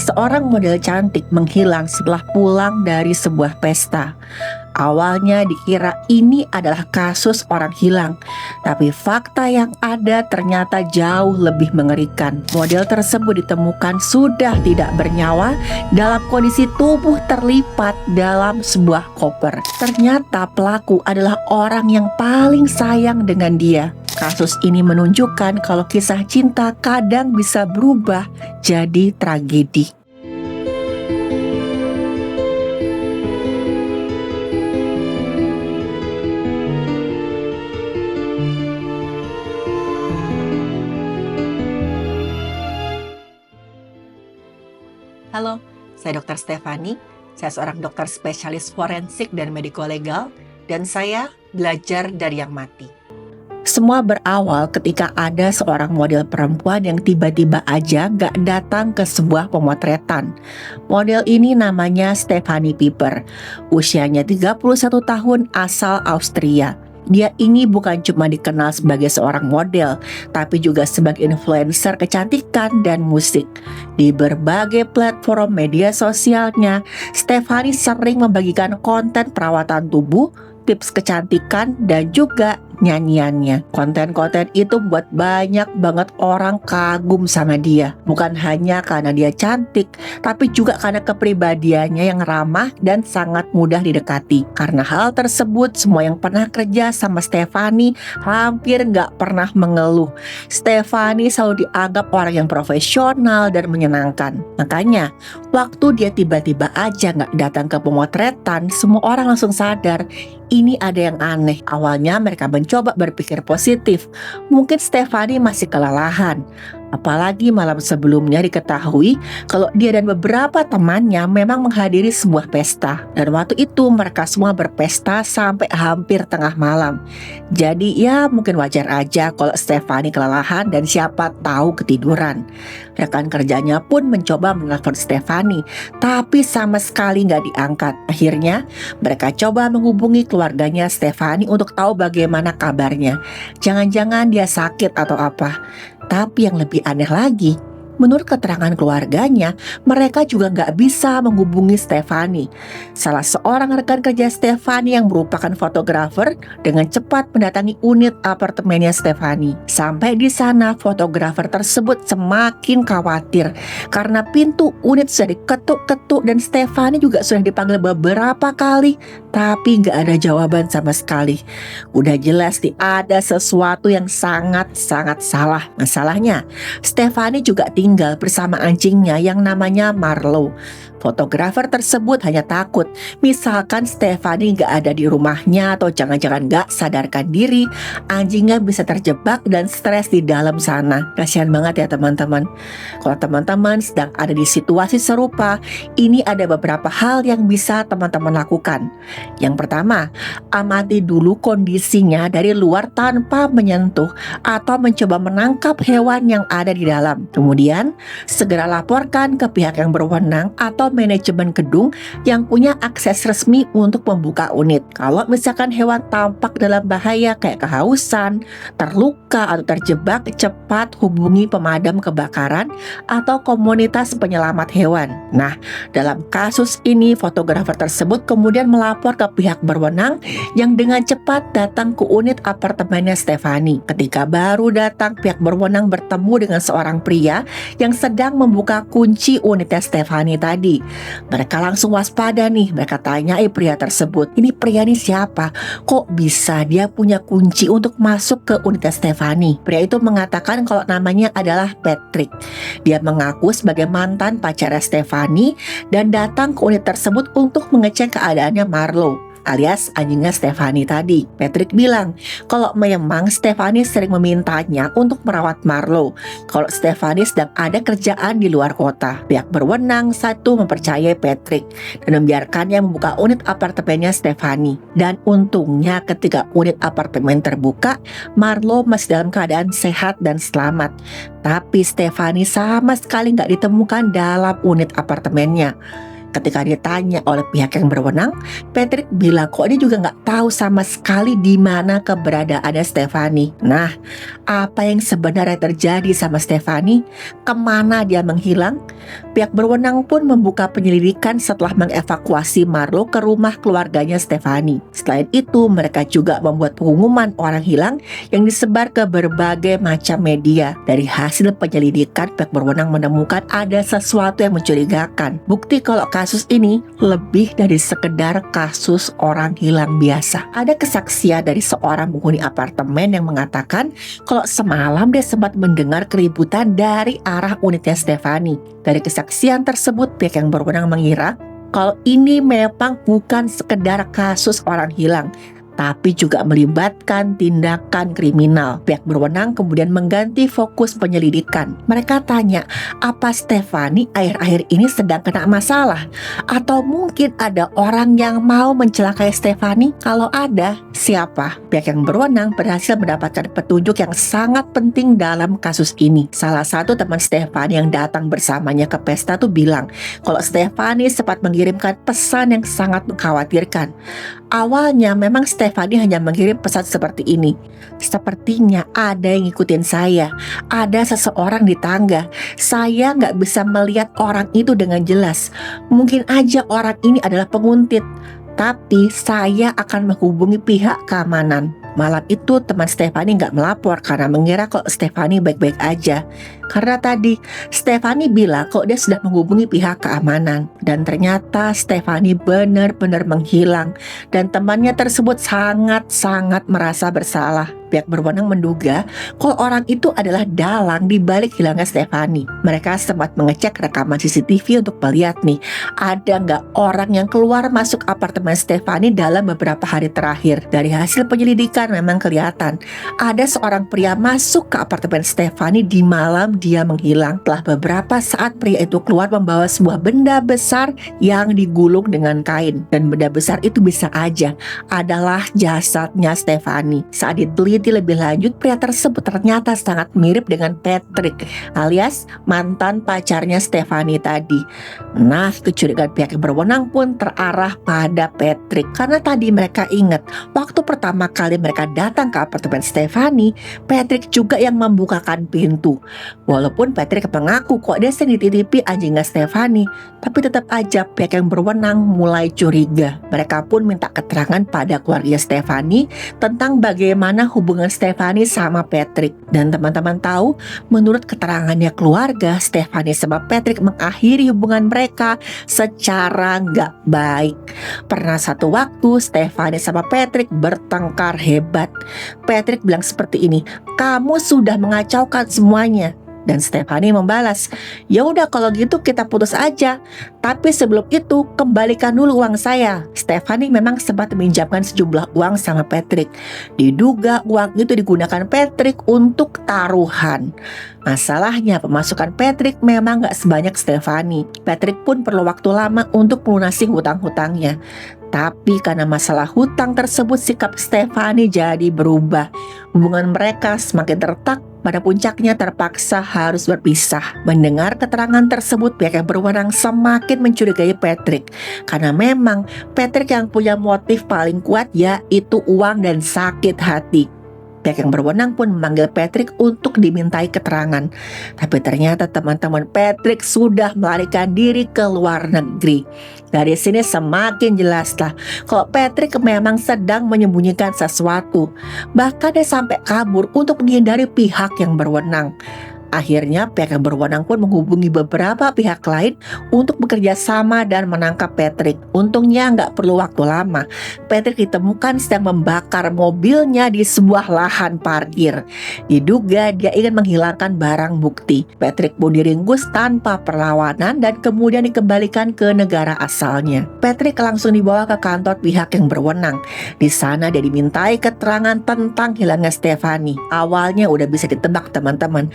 Seorang model cantik menghilang setelah pulang dari sebuah pesta. Awalnya dikira ini adalah kasus orang hilang, tapi fakta yang ada ternyata jauh lebih mengerikan. Model tersebut ditemukan sudah tidak bernyawa dalam kondisi tubuh terlipat dalam sebuah koper. Ternyata pelaku adalah orang yang paling sayang dengan dia. Kasus ini menunjukkan kalau kisah cinta kadang bisa berubah jadi tragedi. Halo, saya Dr. Stefani. Saya seorang dokter spesialis forensik dan mediko-legal, dan saya belajar dari yang mati. Semua berawal ketika ada seorang model perempuan yang tiba-tiba aja gak datang ke sebuah pemotretan. Model ini namanya Stefanie Piper. Usianya 31 tahun, asal Austria. Dia ini bukan cuma dikenal sebagai seorang model, tapi juga sebagai influencer kecantikan dan musik. Di berbagai platform media sosialnya, Stefanie sering membagikan konten perawatan tubuh, tips kecantikan, dan juga nyanyiannya. Konten-konten itu buat banyak banget orang kagum sama dia. Bukan hanya karena dia cantik, tapi juga karena kepribadiannya yang ramah dan sangat mudah didekati. Karena hal tersebut, semua yang pernah kerja sama Stefanie hampir gak pernah mengeluh. Stefanie selalu dianggap orang yang profesional dan menyenangkan. Makanya, waktu dia tiba-tiba aja gak datang ke pemotretan, semua orang langsung sadar ini ada yang aneh. Awalnya mereka mencoba berpikir positif. Mungkin Stefanie masih kelelahan. Apalagi malam sebelumnya diketahui kalau dia dan beberapa temannya memang menghadiri sebuah pesta. Dan waktu itu mereka semua berpesta sampai hampir tengah malam. Jadi ya mungkin wajar aja kalau Stefanie kelelahan dan siapa tahu ketiduran. Rekan kerjanya pun mencoba menelpon Stefanie, tapi sama sekali gak diangkat. Akhirnya mereka coba menghubungi keluarganya Stefanie untuk tahu bagaimana kabarnya. Jangan-jangan dia sakit atau apa. Tapi yang lebih aneh lagi, menurut keterangan keluarganya, mereka juga nggak bisa menghubungi Stefanie. Salah seorang rekan kerja Stefanie yang merupakan fotografer dengan cepat mendatangi unit apartemennya Stefanie. Sampai di sana, fotografer tersebut semakin khawatir karena pintu unit sudah diketuk-ketuk dan Stefanie juga sudah dipanggil beberapa kali, tapi nggak ada jawaban sama sekali. Udah jelas nih ada sesuatu yang sangat-sangat salah. Masalahnya, Stefanie juga tinggal bersama anjingnya yang namanya Marlo. Fotografer tersebut hanya takut misalkan Stefanie gak ada di rumahnya atau jangan-jangan gak sadarkan diri, anjingnya bisa terjebak dan stres di dalam sana. Kasihan banget ya teman-teman. Kalau teman-teman sedang ada di situasi serupa, ini ada beberapa hal yang bisa teman-teman lakukan. Yang pertama, amati dulu kondisinya dari luar tanpa menyentuh atau mencoba menangkap hewan yang ada di dalam. Kemudian, segera laporkan ke pihak yang berwenang atau manajemen gedung yang punya akses resmi untuk membuka unit. Kalau misalkan hewan tampak dalam bahaya kayak kehausan, terluka atau terjebak, cepat hubungi pemadam kebakaran atau komunitas penyelamat hewan. Nah, dalam kasus ini fotografer tersebut kemudian melapor ke pihak berwenang yang dengan cepat datang ke unit apartemennya Stefanie. Ketika baru datang, pihak berwenang bertemu dengan seorang pria yang sedang membuka kunci unitnya Stefanie tadi. Mereka langsung waspada nih. Mereka tanyai pria tersebut, ini pria ini siapa? Kok bisa dia punya kunci untuk masuk ke unitnya Stefanie? Pria itu mengatakan kalau namanya adalah Patrick. Dia mengaku sebagai mantan pacarnya Stefanie dan datang ke unit tersebut untuk mengecek keadaannya Marlo, alias anjingnya Stefanie tadi. Patrick bilang kalau memang Stefanie sering memintanya untuk merawat Marlo kalau Stefanie sedang ada kerjaan di luar kota. Pihak berwenang satu mempercayai Patrick dan membiarkannya membuka unit apartemennya Stefanie. Dan untungnya ketika unit apartemen terbuka, Marlo masih dalam keadaan sehat dan selamat. Tapi Stefanie sama sekali nggak ditemukan dalam unit apartemennya. Ketika ditanya oleh pihak yang berwenang, Patrick bilang kok dia juga nggak tahu sama sekali di mana keberadaannya Stephanie. Nah, apa yang sebenarnya terjadi sama Stephanie? Kemana dia menghilang? Pihak berwenang pun membuka penyelidikan setelah mengevakuasi Marlo ke rumah keluarganya Stephanie. Selain itu, mereka juga membuat pengumuman orang hilang yang disebar ke berbagai macam media. Dari hasil penyelidikan, pihak berwenang menemukan ada sesuatu yang mencurigakan. Bukti kalau kasus ini lebih dari sekedar kasus orang hilang biasa. Ada kesaksian dari seorang penghuni apartemen yang mengatakan kalau semalam dia sempat mendengar keributan dari arah unitnya Stephanie. Dari kesaksian tersebut, pihak yang berwenang mengira kalau ini memang bukan sekedar kasus orang hilang, tapi juga melibatkan tindakan kriminal. Pihak berwenang kemudian mengganti fokus penyelidikan. Mereka tanya, apa Stephanie akhir-akhir ini sedang kena masalah? Atau mungkin ada orang yang mau mencelakai Stephanie? Kalau ada, siapa? Pihak yang berwenang berhasil mendapatkan petunjuk yang sangat penting dalam kasus ini. Salah satu teman Stephanie yang datang bersamanya ke pesta tuh bilang kalau Stephanie sempat mengirimkan pesan yang sangat mengkhawatirkan. Awalnya memang Stephanie hanya mengirim pesan seperti ini. Sepertinya ada yang ngikutin saya. Ada seseorang di tangga. Saya nggak bisa melihat orang itu dengan jelas. Mungkin aja orang ini adalah penguntit. Tapi saya akan menghubungi pihak keamanan. Malam itu teman Stephanie nggak melapor karena mengira kok Stephanie baik-baik aja. Karena tadi Stephanie bilang kok dia sudah menghubungi pihak keamanan. Dan ternyata Stephanie benar-benar menghilang. Dan temannya tersebut sangat-sangat merasa bersalah. Pihak berwenang menduga kalau orang itu adalah dalang di balik hilangnya Stephanie. Mereka sempat mengecek rekaman CCTV untuk melihat nih, ada nggak orang yang keluar masuk apartemen Stephanie dalam beberapa hari terakhir. Dari hasil penyelidikan memang kelihatan ada seorang pria masuk ke apartemen Stephanie di malam dia menghilang. Setelah beberapa saat pria itu keluar membawa sebuah benda besar yang digulung dengan kain. Dan benda besar itu bisa aja adalah jasadnya Stephanie. Saat diteliti lebih lanjut, pria tersebut ternyata sangat mirip dengan Patrick alias mantan pacarnya Stephanie tadi. Nah, kecurigaan pihak yang berwenang pun terarah pada Patrick karena tadi mereka ingat waktu pertama kali mereka datang ke apartemen Stephanie, Patrick juga yang membukakan pintu. Walaupun Patrick mengaku kok dia sering dititipi anjingnya Stephanie, tapi tetap aja pihak yang berwenang mulai curiga. Mereka pun minta keterangan pada keluarga Stephanie tentang bagaimana hubungan Stephanie sama Patrick. Dan teman-teman tahu, menurut keterangannya keluarga, Stephanie sama Patrick mengakhiri hubungan mereka secara nggak baik. Pernah satu waktu Stephanie sama Patrick bertengkar hebat. Patrick bilang seperti ini, "Kamu sudah mengacaukan semuanya." Dan Stephanie membalas, "Ya udah kalau gitu kita putus aja. Tapi sebelum itu kembalikan dulu uang saya." Stephanie memang sempat meminjamkan sejumlah uang sama Patrick. Diduga uang itu digunakan Patrick untuk taruhan. Masalahnya pemasukan Patrick memang gak sebanyak Stephanie. Patrick pun perlu waktu lama untuk melunasi hutang-hutangnya. Tapi karena masalah hutang tersebut, sikap Stephanie jadi berubah. Hubungan mereka semakin retak. Pada puncaknya terpaksa harus berpisah. Mendengar keterangan tersebut, pihak yang berwenang semakin mencurigai Patrick. Karena memang Patrick yang punya motif paling kuat yaitu uang dan sakit hati. Pihak yang berwenang pun memanggil Patrick untuk dimintai keterangan. Tapi ternyata teman-teman Patrick sudah melarikan diri ke luar negeri. Dari sini semakin jelaslah kalau Patrick memang sedang menyembunyikan sesuatu. Bahkan dia sampai kabur untuk menghindari pihak yang berwenang. Akhirnya pihak yang berwenang pun menghubungi beberapa pihak lain untuk bekerja sama dan menangkap Patrick. Untungnya nggak perlu waktu lama. Patrick ditemukan sedang membakar mobilnya di sebuah lahan parkir. Diduga dia ingin menghilangkan barang bukti. Patrick pun diringkus tanpa perlawanan dan kemudian dikembalikan ke negara asalnya. Patrick langsung dibawa ke kantor pihak yang berwenang. Di sana dia dimintai keterangan tentang hilangnya Stephanie. Awalnya udah bisa ditebak teman-teman.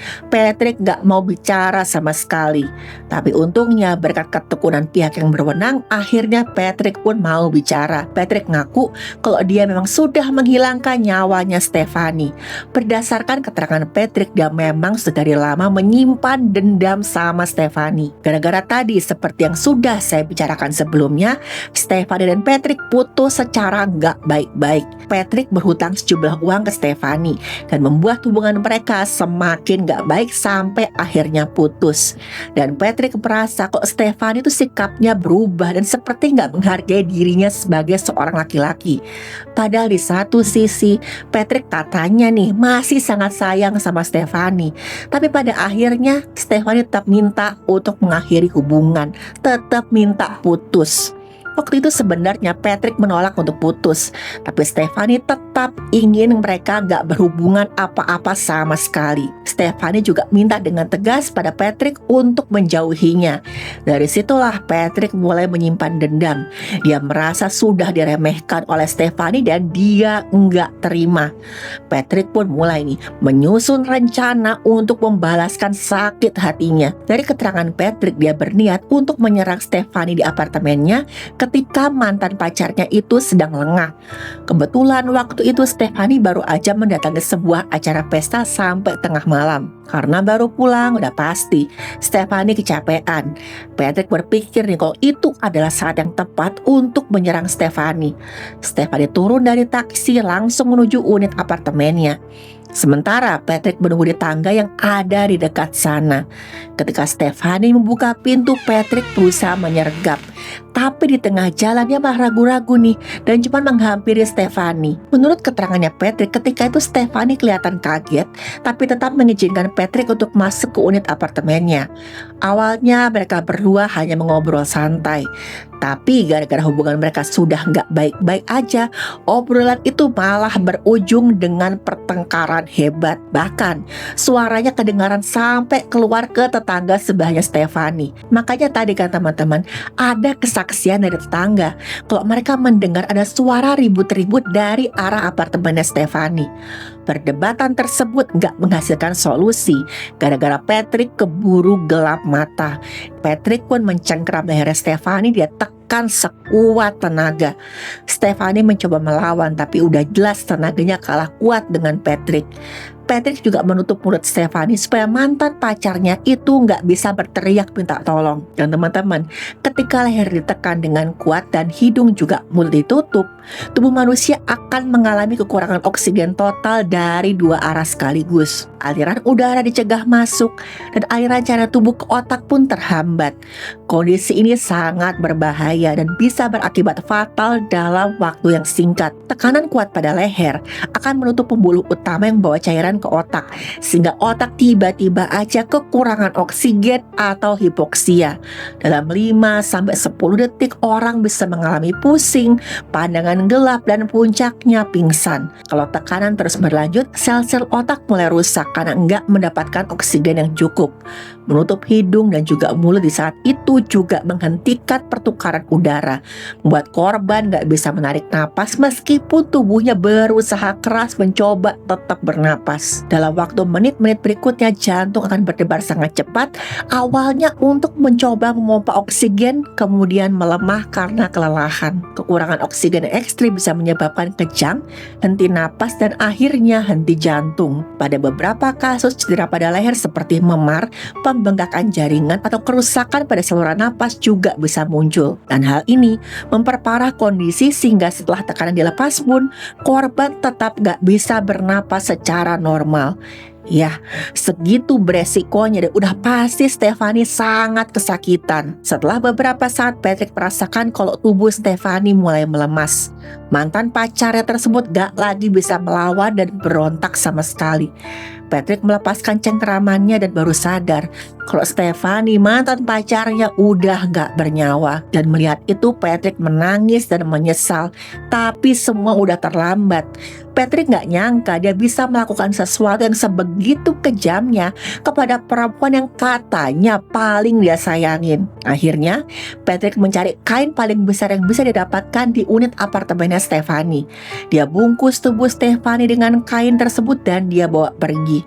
Patrick gak mau bicara sama sekali. Tapi untungnya berkat ketekunan pihak yang berwenang, akhirnya Patrick pun mau bicara. Patrick ngaku kalau dia memang sudah menghilangkan nyawanya Stephanie. Berdasarkan keterangan Patrick, dia memang sudah dari lama menyimpan dendam sama Stephanie. Gara-gara tadi seperti yang sudah saya bicarakan sebelumnya, Stephanie dan Patrick putus secara gak baik-baik. Patrick berhutang sejumlah uang ke Stephanie dan membuat hubungan mereka semakin gak baik sampai akhirnya putus. Dan Patrick merasa kok Stephanie itu sikapnya berubah dan seperti gak menghargai dirinya sebagai seorang laki-laki. Padahal di satu sisi Patrick katanya nih masih sangat sayang sama Stephanie, tapi pada akhirnya Stephanie tetap minta untuk mengakhiri hubungan, tetap minta putus. Waktu itu sebenarnya Patrick menolak untuk putus, tapi Stephanie tetap ingin mereka gak berhubungan apa-apa sama sekali. Stephanie juga minta dengan tegas pada Patrick untuk menjauhinya. Dari situlah Patrick mulai menyimpan dendam. Dia merasa sudah diremehkan oleh Stephanie dan dia enggak terima. Patrick pun mulai menyusun rencana untuk membalaskan sakit hatinya. Dari keterangan Patrick, dia berniat untuk menyerang Stephanie di apartemennya ketika mantan pacarnya itu sedang lengah. Kebetulan waktu itu Stephanie baru aja mendatangi sebuah acara pesta sampai tengah malam. Karena baru pulang, udah pasti Stephanie kecapean. Patrick berpikir kalau itu adalah saat yang tepat untuk menyerang Stephanie. Stephanie turun dari taksi langsung menuju unit apartemennya. Sementara Patrick menunggu di tangga yang ada di dekat sana. Ketika Stephanie membuka pintu, Patrick berusaha menyergap. Tapi di tengah jalan dia malah ragu-ragu dan cuma menghampiri Stephanie. Menurut keterangannya Patrick, ketika itu Stephanie kelihatan kaget, tapi tetap mengizinkan Patrick untuk masuk ke unit apartemennya. Awalnya mereka berdua hanya mengobrol santai, tapi gara-gara hubungan mereka sudah gak baik-baik aja, obrolan itu malah berujung dengan pertengkaran hebat. Bahkan suaranya kedengaran sampai keluar ke tetangga sebelahnya Stephanie. Makanya tadi kan teman-teman, ada kesaksian dari tetangga kalau mereka mendengar ada suara ribut-ribut dari arah apartemennya Stephanie. Perdebatan tersebut gak menghasilkan solusi gara-gara Patrick keburu gelap mata. Patrick pun mencengkeram leher Stephanie, dia tekan sekuat tenaga. Stephanie mencoba melawan tapi udah jelas tenaganya kalah kuat dengan Patrick. Patrick juga menutup mulut Stephanie supaya mantan pacarnya itu nggak bisa berteriak minta tolong. Dan teman-teman, ketika leher ditekan dengan kuat dan hidung juga mulut ditutup, tubuh manusia akan mengalami kekurangan oksigen total dari dua arah sekaligus. Aliran udara dicegah masuk dan aliran cairan tubuh ke otak pun terhambat. Kondisi ini sangat berbahaya dan bisa berakibat fatal dalam waktu yang singkat. Tekanan kuat pada leher akan menutup pembuluh utama yang membawa cairan ke otak, sehingga otak tiba-tiba aja kekurangan oksigen atau hipoksia. Dalam 5-10 detik orang bisa mengalami pusing, pandangan gelap, dan puncaknya pingsan. Kalau tekanan terus berlanjut, sel-sel otak mulai rusak karena enggak mendapatkan oksigen yang cukup. Menutup hidung dan juga mulut di saat itu juga menghentikan pertukaran udara, membuat korban gak bisa menarik napas meskipun tubuhnya berusaha keras mencoba tetap bernapas. Dalam waktu menit-menit berikutnya jantung akan berdebar sangat cepat, awalnya untuk mencoba memompa oksigen, kemudian melemah karena kelelahan. Kekurangan oksigen ekstrim bisa menyebabkan kejang, henti napas, dan akhirnya henti jantung. Pada beberapa kasus cedera pada leher seperti memar, pembengkakan jaringan, atau kerusakan pada saluran napas juga bisa muncul. Dan hal ini memperparah kondisi sehingga setelah tekanan dilepas pun korban tetap gak bisa bernapas secara normal. Ya, segitu beresikonya dan udah pasti Stephanie sangat kesakitan. Setelah beberapa saat Patrick merasakan kalau tubuh Stephanie mulai melemas. Mantan pacarnya tersebut gak lagi bisa melawan dan berontak sama sekali. Patrick melepaskan cengkeramannya dan baru sadar kalau Stephanie, mantan pacarnya, udah gak bernyawa. Dan melihat itu Patrick menangis dan menyesal, tapi semua udah terlambat. Patrick gak nyangka dia bisa melakukan sesuatu yang sebegitu kejamnya kepada perempuan yang katanya paling dia sayangin. Akhirnya Patrick mencari kain paling besar yang bisa didapatkan di unit apartemennya Stephanie. Dia bungkus tubuh Stephanie dengan kain tersebut dan dia bawa pergi.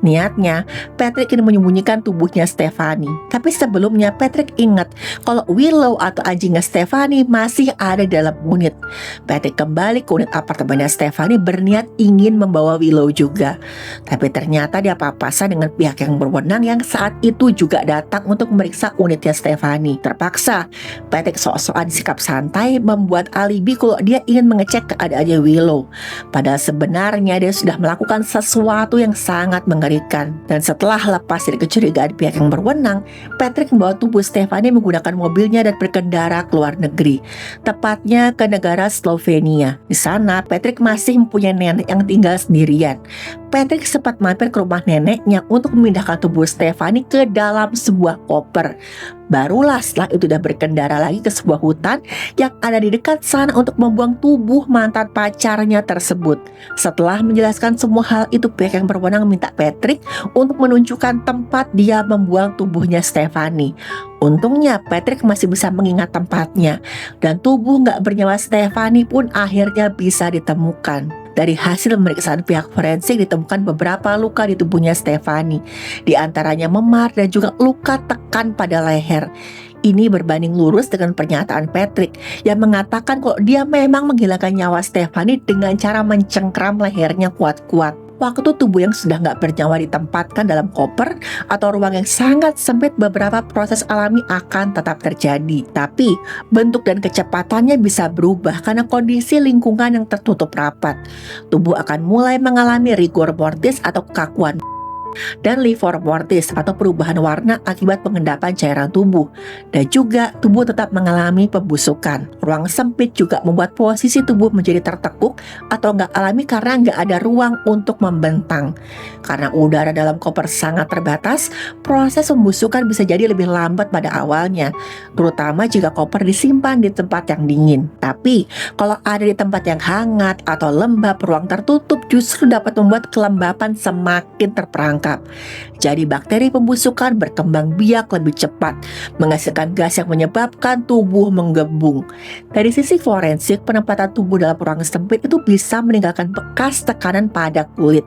Niatnya, Patrick ingin menyembunyikan tubuhnya Stephanie. Tapi sebelumnya, Patrick ingat kalau Willow atau anjingnya Stephanie masih ada dalam unit. Patrick kembali ke unit apartemennya Stephanie berniat ingin membawa Willow juga. Tapi ternyata dia papasan dengan pihak yang berwenang yang saat itu juga datang untuk memeriksa unitnya Stephanie. Terpaksa, Patrick sok-sokan sikap santai membuat alibi kalau dia ingin mengecek keadaannya Willow. Padahal sebenarnya dia sudah melakukan sesuatu yang sangat mengerikan. Dan setelah lepas dari kecurigaan pihak yang berwenang, Patrick membawa tubuh Stephanie menggunakan mobilnya dan berkendara ke luar negeri, tepatnya ke negara Slovenia. Di sana, Patrick masih mempunyai nenek yang tinggal sendirian. Patrick sempat mampir ke rumah neneknya untuk memindahkan tubuh Stephanie ke dalam sebuah koper. Barulah setelah itu dia berkendara lagi ke sebuah hutan yang ada di dekat sana untuk membuang tubuh mantan pacarnya tersebut. Setelah menjelaskan semua hal itu, pihak yang berwenang minta Patrick untuk menunjukkan tempat dia membuang tubuhnya Stephanie. Untungnya Patrick masih bisa mengingat tempatnya, dan tubuh gak bernyawa Stephanie pun akhirnya bisa ditemukan. Dari hasil pemeriksaan pihak forensik ditemukan beberapa luka di tubuhnya Stephanie, di antaranya memar dan juga luka tekan pada leher. Ini berbanding lurus dengan pernyataan Patrick yang mengatakan kalau dia memang menghilangkan nyawa Stephanie dengan cara mencengkram lehernya kuat-kuat. Waktu tubuh yang sudah nggak bernyawa ditempatkan dalam koper atau ruang yang sangat sempit, beberapa proses alami akan tetap terjadi. Tapi bentuk dan kecepatannya bisa berubah karena kondisi lingkungan yang tertutup rapat. Tubuh akan mulai mengalami rigor mortis atau kekakuan, dan livor mortis atau perubahan warna akibat pengendapan cairan tubuh, dan juga tubuh tetap mengalami pembusukan. Ruang sempit juga membuat posisi tubuh menjadi tertekuk atau nggak alami karena nggak ada ruang untuk membentang. Karena udara dalam koper sangat terbatas, proses pembusukan bisa jadi lebih lambat pada awalnya, terutama jika koper disimpan di tempat yang dingin. Tapi kalau ada di tempat yang hangat atau lembab, ruang tertutup justru dapat membuat kelembapan semakin terperangkap. Jadi bakteri pembusukan berkembang biak lebih cepat, menghasilkan gas yang menyebabkan tubuh menggembung. Dari sisi forensik, penempatan tubuh dalam ruang sempit itu bisa meninggalkan bekas tekanan pada kulit,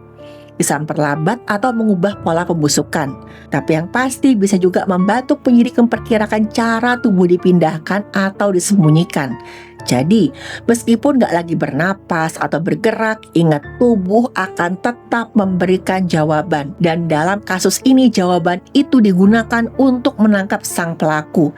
bisa memperlambat atau mengubah pola pembusukan. Tapi yang pasti bisa juga membantu penyidik memperkirakan cara tubuh dipindahkan atau disembunyikan. Jadi, meskipun gak lagi bernapas atau bergerak, ingat tubuh akan tetap memberikan jawaban. Dan dalam kasus ini, jawaban itu digunakan untuk menangkap sang pelaku.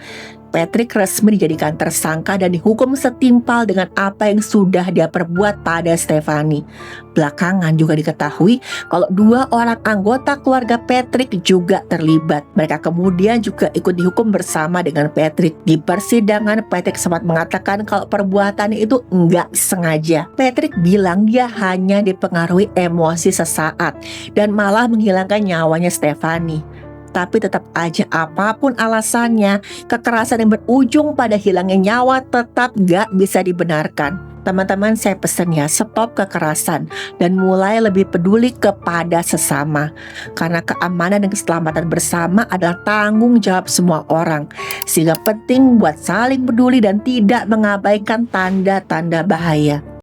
Patrick resmi dijadikan tersangka dan dihukum setimpal dengan apa yang sudah dia perbuat pada Stephanie. Belakangan juga diketahui kalau 2 orang anggota keluarga Patrick juga terlibat. Mereka kemudian juga ikut dihukum bersama dengan Patrick. Di persidangan, Patrick sempat mengatakan kalau perbuatannya itu enggak sengaja. Patrick bilang dia hanya dipengaruhi emosi sesaat dan malah menghilangkan nyawanya Stephanie. Tapi tetap aja apapun alasannya, kekerasan yang berujung pada hilangnya nyawa tetap gak bisa dibenarkan. Teman-teman, saya pesan ya, stop kekerasan dan mulai lebih peduli kepada sesama. Karena keamanan dan keselamatan bersama adalah tanggung jawab semua orang. Sehingga penting buat saling peduli dan tidak mengabaikan tanda-tanda bahaya.